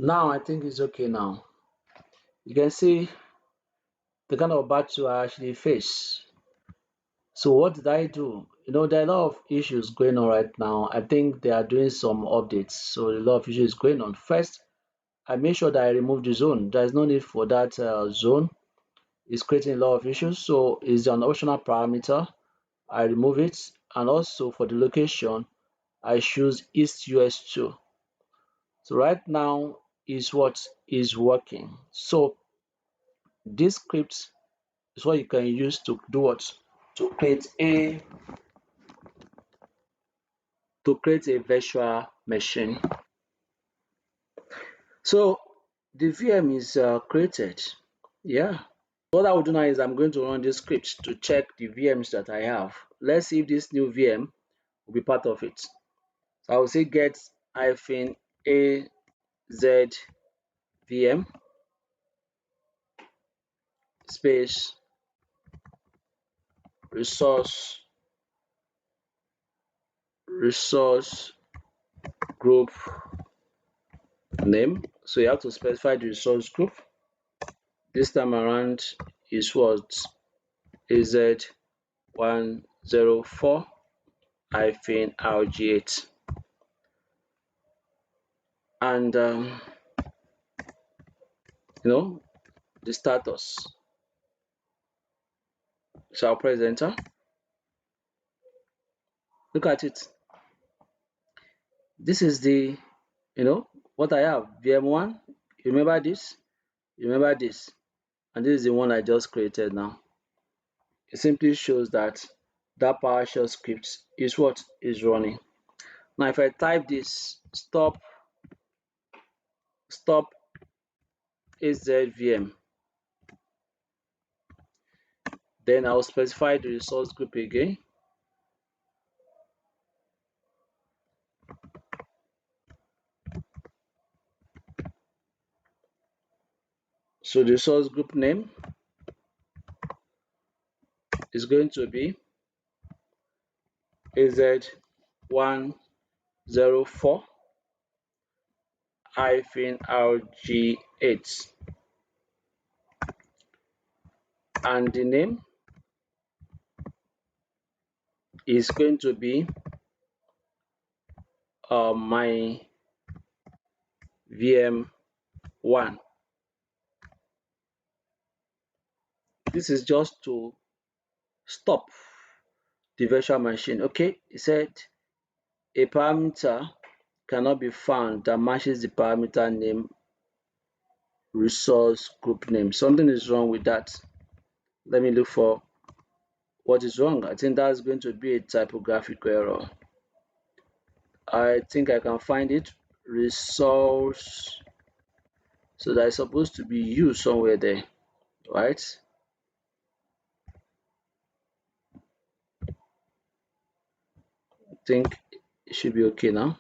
Now I think it's okay now. You can see the kind of battle I actually face. So what did I do? There are a lot of issues going on right now. I think they are doing some updates. So a lot of issues going on. First, I made sure that I remove the zone. There is no need for that zone. It's creating a lot of issues. So it's an optional parameter. I remove it. And also for the location, I choose East US2. So right now is what is working. So this script is what you can use to do what? To create a virtual machine. So the VM is created. Yeah. What I will do now is I'm going to run this script to check the VMs that I have. Let's see if this new VM will be part of it. So I will say get hyphen AZ VM space resource group name. So you have to specify the resource group. This time around is what? AZ-104 RG8. And the status. So I'll press enter. Look at it. This is the what I have. VM1. You remember this? You remember this? And this is the one I just created now. It simply shows that that PowerShell script is what is running. Now if I type this stop AZVM, then I'll specify the resource group again. So the resource group name is going to be AZ-104 RG8, and the name is going to be my VM1. This is just to stop the virtual machine. Okay, it said a parameter cannot be found that matches the parameter name resource group name. Something is wrong with that. Let me look for what is wrong. I think that's going to be a typographical error. I think I can find it. Resource. So that is supposed to be U somewhere there, right? I think it should be okay now.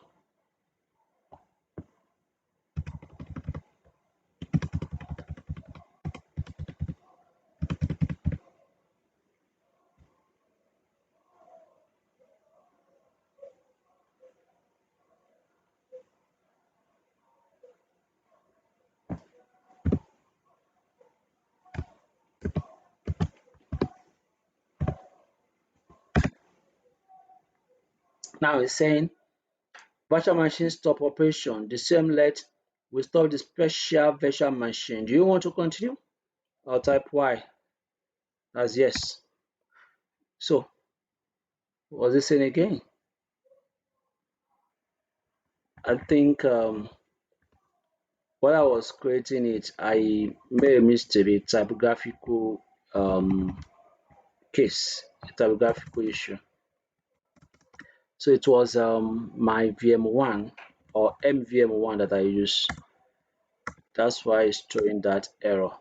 Now it's saying virtual machine stop operation. The same let we stop the special virtual machine. Do you want to continue? I'll type Y as yes. So what's it saying again? I think while I was creating it, I made a mistake, a typographical case, a typographical issue. So it was my VM1 or MVM1 that I use. That's why it's throwing that error.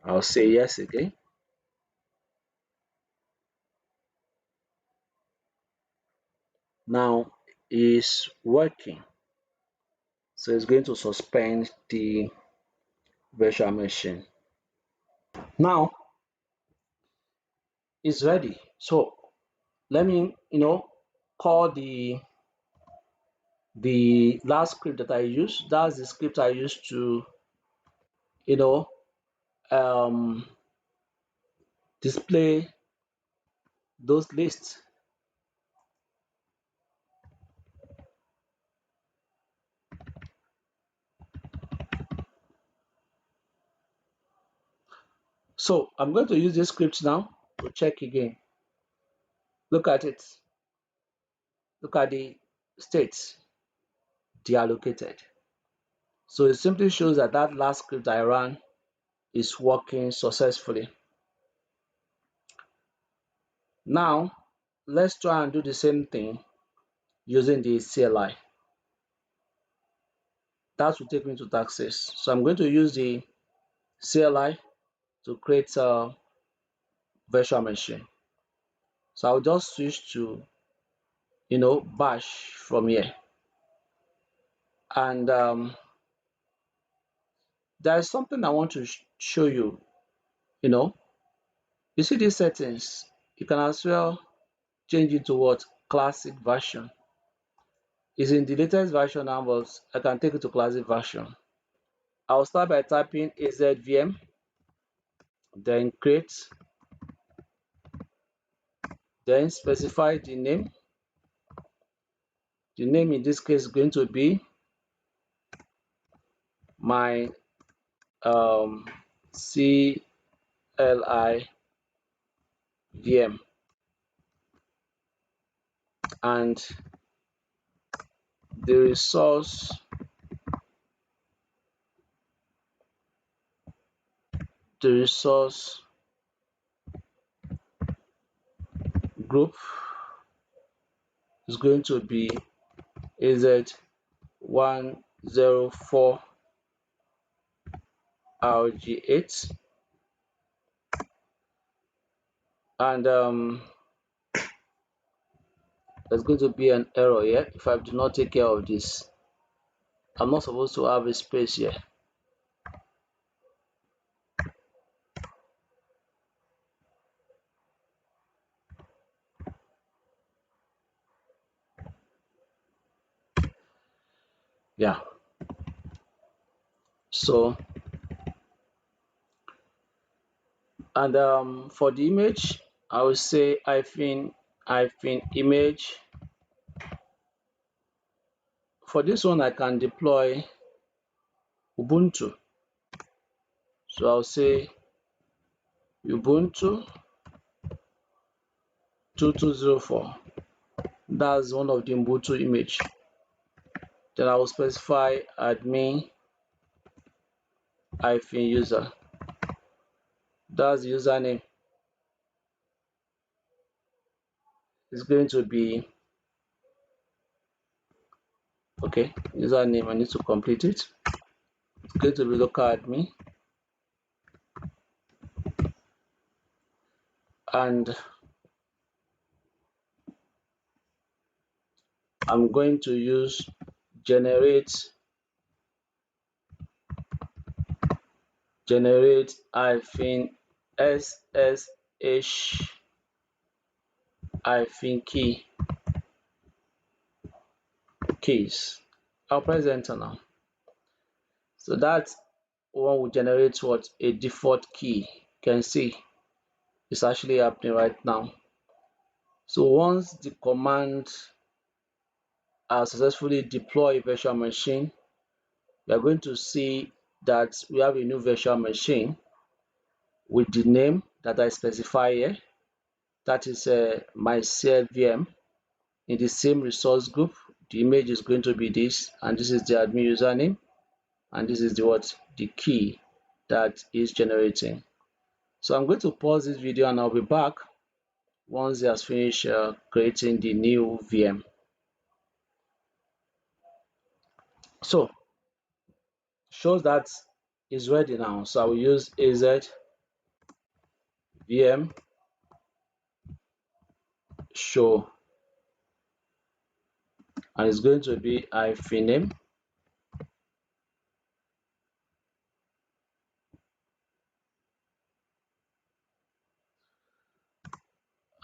I'll say yes again. Now it's working. So it's going to suspend the virtual machine. Now it's ready. So let me, call the last script that I used. That's the script I used to, you know, um, display those lists. So I'm going to use this script now to check again. Look at it. Look at the states deallocated. So it simply shows that that last script I ran is working successfully. Now, let's try and do the same thing using the CLI. That will take me to taxes. So I'm going to use the CLI to create a virtual machine. So I'll just switch to, bash from here. And there's something I want to show you, you know. You see these settings, you can as well change it to what? Classic version. It's in the latest version now, but I can take it to classic version. I'll start by typing AZ-VM, then create, then specify the name. The name in this case is going to be my CLI VM, and the resource group is going to be AZ-104 RG8, and there's going to be an error here if I do not take care of this. I'm not supposed to have a space here. Yeah. So, and for the image, I will say hyphen image. For this one, I can deploy Ubuntu. So I'll say Ubuntu 2204. That's one of the Ubuntu image. Then I will specify admin user. That's the username. It's going to be okay. Username, I need to complete it. It's going to be local admin, and I'm going to use generate hyphen ssh hyphen keys. I'll press enter now. So that's one will generate what? A default key. You can see it's actually happening right now. So once the command has successfully deployed a virtual machine, we are going to see that we have a new virtual machine with the name that I specify here. That is my VM. In the same resource group, the image is going to be this, and this is the admin username, and this is the key that is generating. So I'm going to pause this video and I'll be back once it has finished creating the new VM. So shows that it's ready now. So I will use AZ VM show, and it's going to be hyphen name,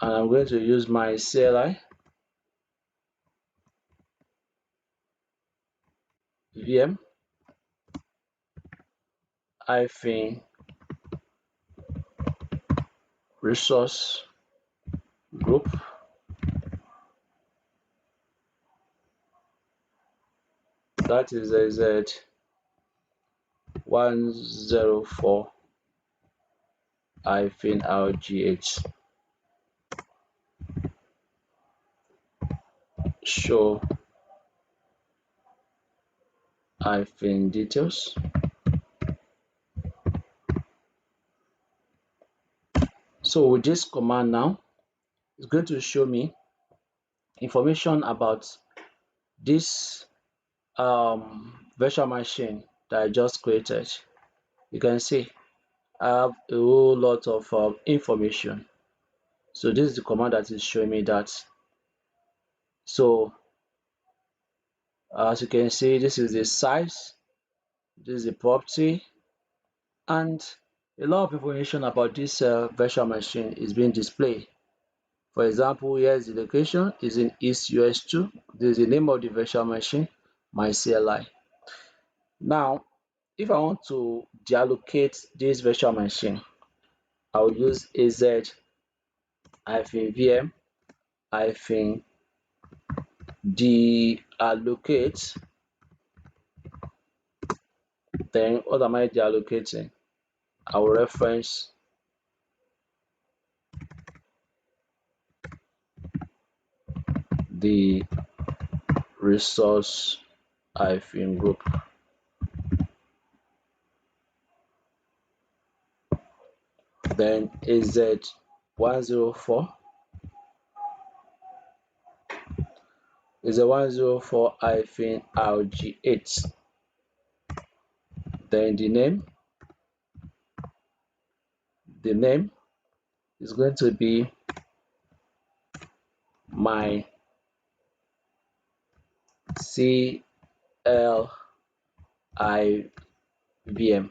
and I'm going to use my CLI VM hyphen resource group, that is AZ-104 hyphen RGH show hyphen details. So with this command now, it's going to show me information about this virtual machine that I just created. You can see I have a whole lot of information. So this is the command that is showing me that. So as you can see, this is the size, this is the property, and a lot of information about this virtual machine is being displayed. For example, here's the location, is in East US2. This is the name of the virtual machine, my CLI. Now, if I want to deallocate this virtual machine, I will use AZ-VM hyphen deallocate. Then what am I deallocating? I will reference the resource hyphen group. Then AZ-104 is a 104 hyphen RG8. Then the name is going to be my CLI VM.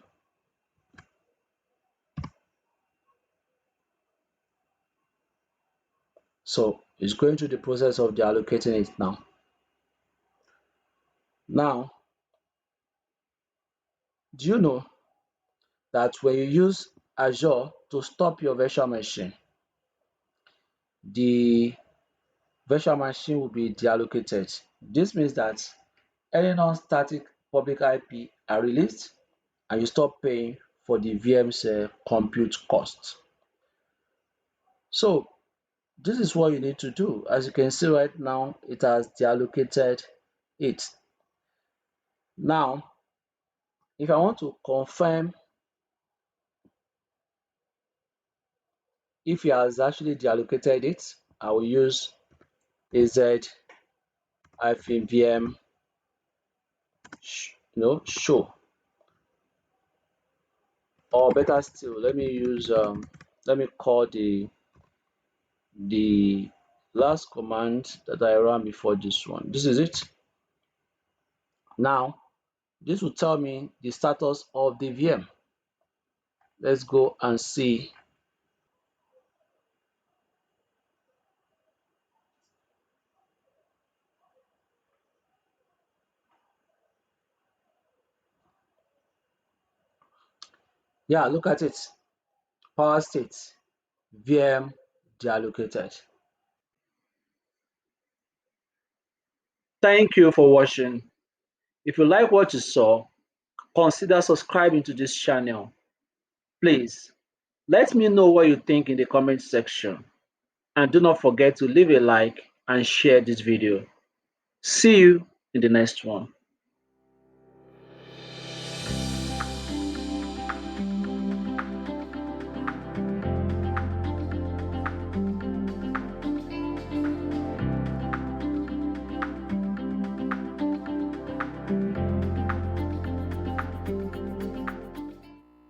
So it's going through the process of deallocating it now. Now, do you know that when you use Azure to stop your virtual machine, the virtual machine will be deallocated? This means that any non-static public IP are released and you stop paying for the VM's compute cost. So this is what you need to do. As you can see right now, it has deallocated it. Now, if I want to confirm if it has actually deallocated it, I will use AZ-VM show, or better still, let me use let me call the last command that I ran before this one. This is it. Now this will tell me the status of the VM. Let's go and see. Yeah, look at it. Power state, VM deallocated. Thank you for watching. If you like what you saw, consider subscribing to this channel. Please, let me know what you think in the comment section. And do not forget to leave a like and share this video. See you in the next one.